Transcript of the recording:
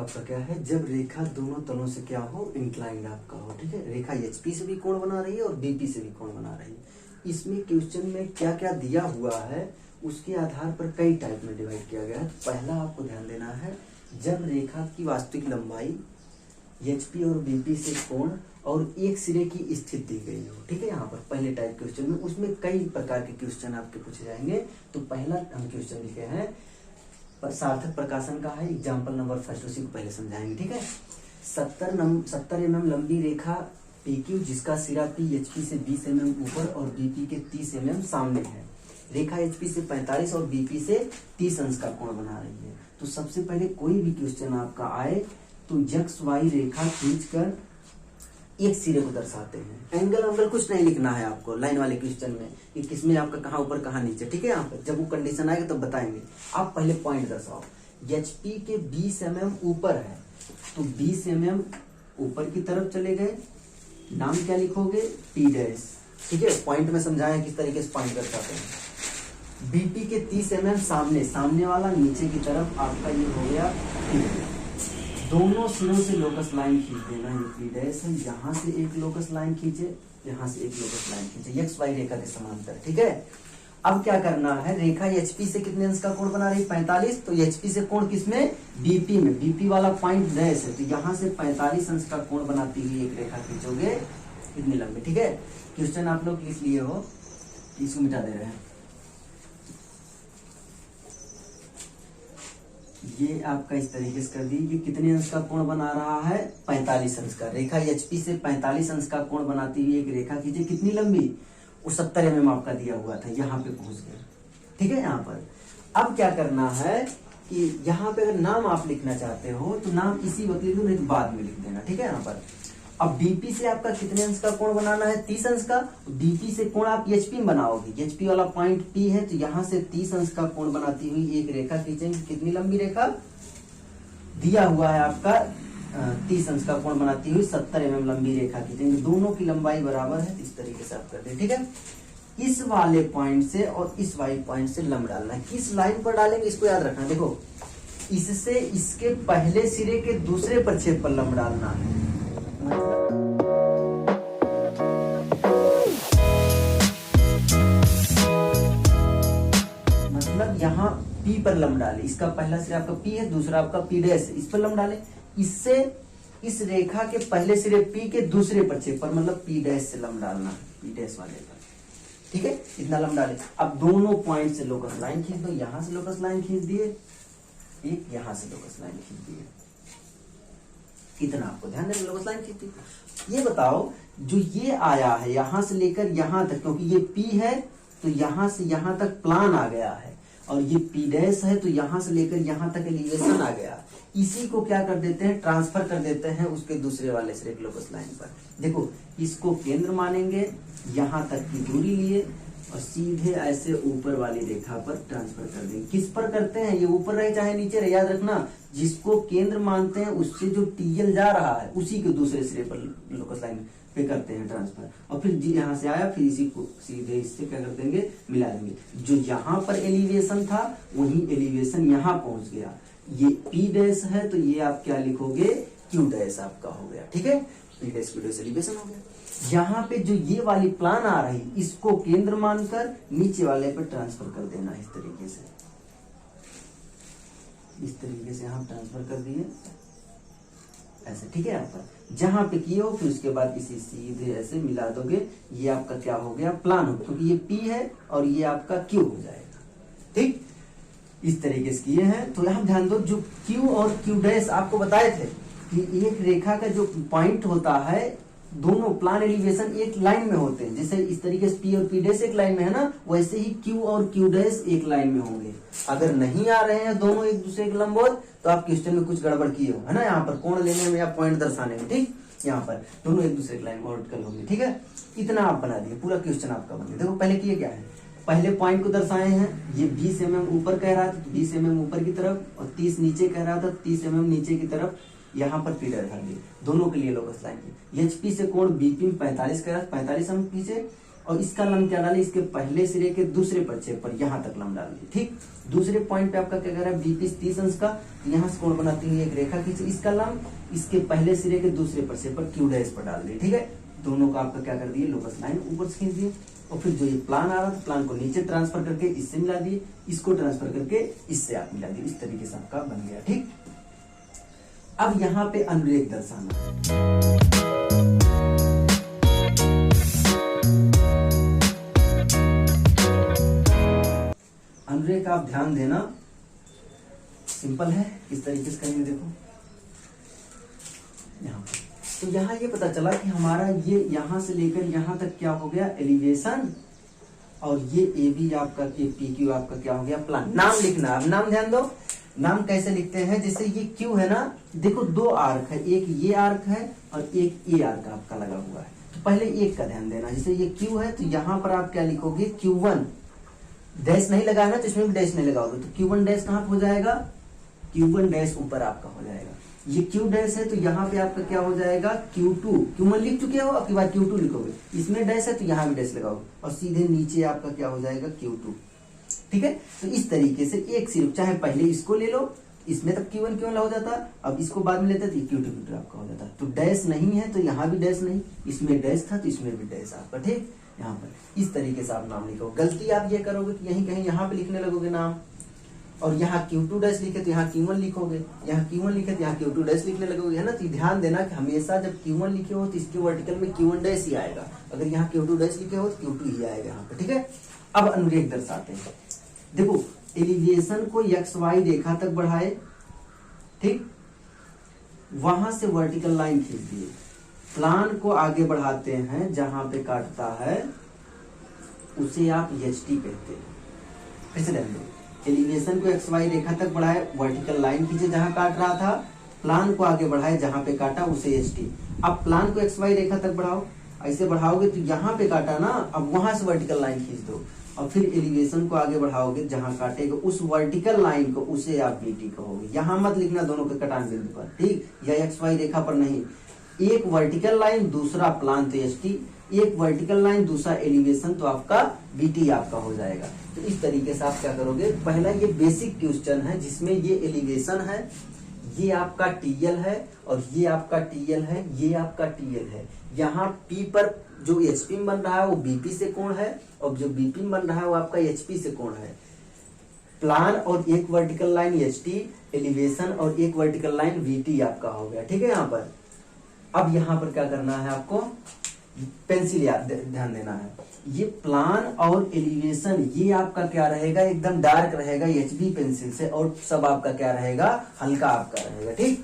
आपका क्या है, जब रेखा दोनों तलों से क्या हो, इंक्लाइंड आपका हो। ठीक है, रेखा एचपी से भी कोण बना रही है और बीपी से भी कोण बना रही है। इसमें क्वेश्चन में क्या क्या दिया हुआ है उसके आधार पर कई टाइप में डिवाइड किया गया है। पहला आपको ध्यान देना है, जब रेखा की वास्तविक लंबाई एचपी और बीपी से कोण और एक सिरे की स्थिति दी गई हो। ठीक है, यहाँ पर पहले टाइप क्वेश्चन में, उसमें कई प्रकार के क्वेश्चन आपके पूछे जाएंगे। तो पहला हम क्वेश्चन लिखे हैं सार्थक प्रकाशन का है, एग्जाम्पल नंबर फर्स्ट, उसी को पहले समझाएंगे। ठीक है, 70 mm लंबी रेखा PQ जिसका सिरा P HP से 20 mm ऊपर और BP के 30 mm सामने है। रेखा HP से 45 और BP से 30 अंश का कोण बना रही है। तो सबसे पहले कोई भी क्वेश्चन आपका आए तो यक्स वाई रेखा खींचकर एक सिरे को दर्शाते हैं। एंगल कुछ नहीं लिखना है आपको लाइन वाले क्वेश्चन में कि किसमें आपका कहाँ ऊपर कहाँ नीचे। ठीक है, यहाँ पर जब वो कंडीशन आएगा तब बताएंगे। आप पहले पॉइंट दर्शाओ। एचपी के 20 mm ऊपर है तो 20 mm ऊपर की तरफ चले गए, नाम क्या लिखोगे, पी डैश। ठीक है, पॉइंट में समझाया किस तरीके से पॉइंट दर्शाते हैं। बीपी के 30 mm सामने वाला नीचे की तरफ आपका ये हो गया P। दोनों सिरों से लोकस लाइन खींच देना, ये पी डैश है। यहाँ से एक लोकस लाइन खींचे, यहाँ से एक लोकस लाइन खींचे, एक्स वाई रेखा के समांतर। ठीक है, अब क्या करना है, रेखा एचपी से कितने अंश का कोण बना रही है, 45। तो एचपी से कोण किसमें, बीपी में। बीपी वाला पॉइंट डैश है तो यहाँ से 45 अंश का कोण बनाती हुई एक रेखा खींचोगे कितनी लंबी। ठीक है, क्वेश्चन आप लोग किस लिए हो, इसको मिटा दे रहे हैं। ये आपका इस तरीके से कर दी, ये कितने अंश का कोण बना रहा है, 45 अंश का। रेखा एचपी से 45 अंश का कोण बनाती हुई एक रेखा खींचे, कितनी लंबी, वो 70 mm आपका दिया हुआ था, यहाँ पे पहुंच गया। ठीक है, यहाँ पर अब क्या करना है कि यहाँ पे अगर नाम आप लिखना चाहते हो तो नाम इसी वक्त लिख दो, नहीं तो बाद में लिख देना। ठीक है, यहाँ पर अब बीपी से आपका कितने अंश का कोण बनाना है, 30 अंश का। बीपी से कोण आप एचपी में बनाओगे, एचपी वाला पॉइंट पी है तो यहाँ से 30 अंश का कोण बनाती हुई एक रेखा खींचेंगे। कितनी लंबी रेखा दिया हुआ है आपका, 30 अंश का कोण बनाती हुई 70 mm लंबी रेखा खींचेंगे। दोनों की लंबाई बराबर है, इस तरीके से आप करते हैं। ठीक है, इस वाले पॉइंट से और इस वाले पॉइंट से लंब डालना है। किस लाइन पर डालेंगे इसको याद रखना। देखो, इससे इसके पहले सिरे के दूसरे प्रक्षेप पर लंब डालना है। मतलब यहाँ P पर लंब डाले, इसका पहला सिरा आपका P है, दूसरा आपका P डैश, इस पर लंब डाले। इससे इस रेखा के पहले सिरे P के दूसरे प्रक्षेप पर, मतलब P डैश से लंब डालना, P डैश वाले पर। ठीक है, इतना लंब डाले। अब दोनों पॉइंट से लोकस लाइन खींच दो, यहां से लोकस लाइन खींच दिए, एक यहां से लोकस लाइन खींच दिए। इतना आपको ध्यान देना, लोकस लाइन खींच दी। ये बताओ, जो ये आया है यहां से लेकर यहां तक, क्योंकि ये P है तो यहां से यहां तक प्लान आ गया है, और ये P डैश है तो यहां से लेकर यहां तक एलिवेशन आ गया। इसी को क्या कर देते हैं, ट्रांसफर कर देते हैं उसके दूसरे वाले सिरे की लोकस लाइन पर। देखो, इसको केंद्र मानेंगे, यहां तक की दूरी लिए और सीधे ऐसे ऊपर वाली रेखा पर ट्रांसफर कर देंगे। किस पर करते हैं, ये ऊपर रहे चाहे नीचे रहे, याद रखना, जिसको केंद्र मानते हैं उससे जो टीएल जा रहा है उसी के दूसरे सिरे पर लोकस लाइन पे करते हैं ट्रांसफर। और फिर यहाँ से आया, फिर इसी को सीधे इससे क्या कर देंगे, मिला देंगे। जो यहाँ पर एलिवेशन था वही एलिवेशन यहाँ पहुंच गया। ये P डैश है तो ये आप क्या लिखोगे, Q डैश आपका हो गया। ठीक है, P dash Q dash elevation हो गया। यहाँ पे जो ये वाली प्लान आ रही, इसको केंद्र मानकर नीचे वाले पे ट्रांसफर कर देना, इस तरीके से, इस तरीके से हम ट्रांसफर कर दिए ऐसे। ठीक है, यहाँ पर जहां पे किए हो फिर उसके बाद इसी सीधे ऐसे मिला दोगे, ये आपका क्या हो गया, प्लान हो, क्योंकि ये P है और ये आपका Q हो जाएगा। ठीक, इस तरीके से किए हैं। तो यहाँ ध्यान दो, जो Q और Q डैश आपको बताए थे कि एक रेखा का जो पॉइंट होता है, दोनों प्लान एलिवेशन एक लाइन में होते हैं। जैसे इस तरीके से P और P डैश एक लाइन में है ना, वैसे ही Q और Q डैश एक लाइन में होंगे। अगर नहीं आ रहे हैं दोनों एक दूसरे के लंबवत तो आप क्वेश्चन में कुछ गड़बड़ किए हो, है ना, यहाँ पर कोण लेने में या पॉइंट दर्शाने में। ठीक, यहाँ पर दोनों एक दूसरे के लाइन में वर्टिकल होंगे। ठीक है, इतना आप बना दिए, पूरा क्वेश्चन आपका बन गया। देखो, पहले किए क्या है, पहले पॉइंट को दर्शाए हैं। ये 20 mm ऊपर कह रहा था तो 20 mm ऊपर की तरफ, और 30 नीचे कह रहा था 30 mm नीचे की तरफ। यहाँ पर P डैश डाल दिए, दोनों के लिए लोकस लाइन की। एचपी से कोण बीपी में 45 कह रहा था, 45 हम खींचे, और इसका लंब क्या डाले, इसके पहले सिरे के दूसरे प्रक्षेप पर यहां तक लंब डाल दिए। ठीक, दूसरे पॉइंट पे आपका क्या कह रहा है, बीपी 30 अंश का, तो यहाँ से कोण बनाते हुए एक रेखा खींचे, इसका लंब इसके पहले सिरे के दूसरे प्रक्षेप पर क्यू डैश पर डाल दिए। ठीक है, दोनों का आपका क्या कर दिए, लोकस लाइन ऊपर से खींच दिए, और फिर जो ये प्लान आ रहा था प्लान को नीचे ट्रांसफर करके इससे मिला दिए, इसको ट्रांसफर करके इससे आप मिला दिए, इस तरीके से आपका बन गया। ठीक, अब यहाँ पे अनुरेख दर्शाना, अनुरेख आप ध्यान देना, सिंपल है, किस तरीके से करेंगे देखो। यहाँ तो यहाँ ये पता चला कि हमारा ये यहाँ से लेकर यहाँ तक क्या हो गया, एलिवेशन, और ये ए बी आपका, ये पी क्यू आपका क्या हो गया, प्लान। नाम लिखना, अब नाम ध्यान दो, नाम कैसे लिखते हैं, जैसे ये क्यू है ना, देखो दो आर्क है, एक ये आर्क है और एक ये आर्क आपका लगा हुआ है, तो पहले एक का ध्यान देना। जैसे ये क्यू है तो यहाँ पर आप क्या लिखोगे, Q1, डैश नहीं लगाना तो इसमें भी डैश नहीं लगाओगे, तो Q1 डैश कहाँ हो जाएगा, Q1 डैश ऊपर आपका हो जाएगा। ये Q डैश है तो यहाँ पे आपका क्या हो जाएगा, Q2, Q1 लिख चुके हो, आपके बाद Q2 लिखोगे, इसमें डैश है तो यहाँ भी डैश लगाओगे, और सीधे नीचे आपका क्या हो जाएगा, Q2। ठीक है, तो इस तरीके से एक सिर्फ, चाहे पहले इसको ले लो, इसमें तब Q1 क्यों हो जाता, अब इसको बाद में लेते तो Q2 आपका हो जाता। तो डैश नहीं है तो यहाँ भी डैश नहीं, इसमें डैश था तो इसमें भी डैश आपका। ठीक, यहाँ पर इस तरीके से आप नाम लिखो। गलती आप ये करोगे कि यहीं कहीं यहाँ पे लिखने लगोगे नाम, और यहाँ Q2 डैश लिखे तो यहाँ Q1 लिखोगे, यहाँ Q1 लिखे तो यहाँ Q2 डैश लिखने लगोगे, है ना। तो ध्यान देना कि हमेशा जब Q1 लिखे हो तो इसके वर्टिकल में Q1 डैश ही आएगा, अगर यहाँ Q2 डैश लिखे हो तो Q2 ही आएगा यहाँ पे। ठीक है, अब अनुरेख दर्शाते हैं। देखो, एलिवेशन को XY रेखा तक बढ़ाए, ठीक, वहां से वर्टिकल लाइन खींच दिए, प्लान को आगे बढ़ाते हैं, जहां पे काटता है उसे आप HT कहते हैं। फिर से ध्यान दो, एलिवेशन को XY रेखा तक बढ़ाए, वर्टिकल लाइन खींचे जहां काट रहा था, प्लान को आगे बढ़ाए, जहां पे काटा उसे HT। अब प्लान को XY रेखा तक बढ़ाओ, ऐसे बढ़ाओगे तो यहाँ पे काटा ना, अब वहां से वर्टिकल लाइन खींच दो, और फिर एलिवेशन को आगे बढ़ाओगे, जहां काटेगा उस वर्टिकल लाइन को उसे आप BT कहोगे। यहां मत लिखना दोनों के कटान बिंदु पर, ठीक, या XY रेखा पर नहीं, एक वर्टिकल लाइन दूसरा प्लान तो HT, एक वर्टिकल लाइन दूसरा एलिवेशन तो आपका BT आपका हो जाएगा। तो इस तरीके से आप क्या करोगे, पहला ये बेसिक क्वेश्चन है जिसमें ये एलिवेशन है, ये आपका TL है, और ये आपका TL है, ये आपका TL है। यहाँ P पर जो HP में बन रहा है वो BP से कोण है, और जो BP में बन रहा है वो आपका HP से कोण है। प्लान और एक वर्टिकल लाइन HT, एलिवेशन और एक वर्टिकल लाइन VT आपका हो गया। ठीक है, यहाँ पर अब यहाँ पर क्या करना है आपको, पेंसिल याद ध्यान देना है, ये प्लान और एलिवेशन ये आपका क्या रहेगा, एकदम डार्क रहेगा HB पेंसिल से, और सब आपका क्या रहेगा, हल्का आपका रहेगा। ठीक,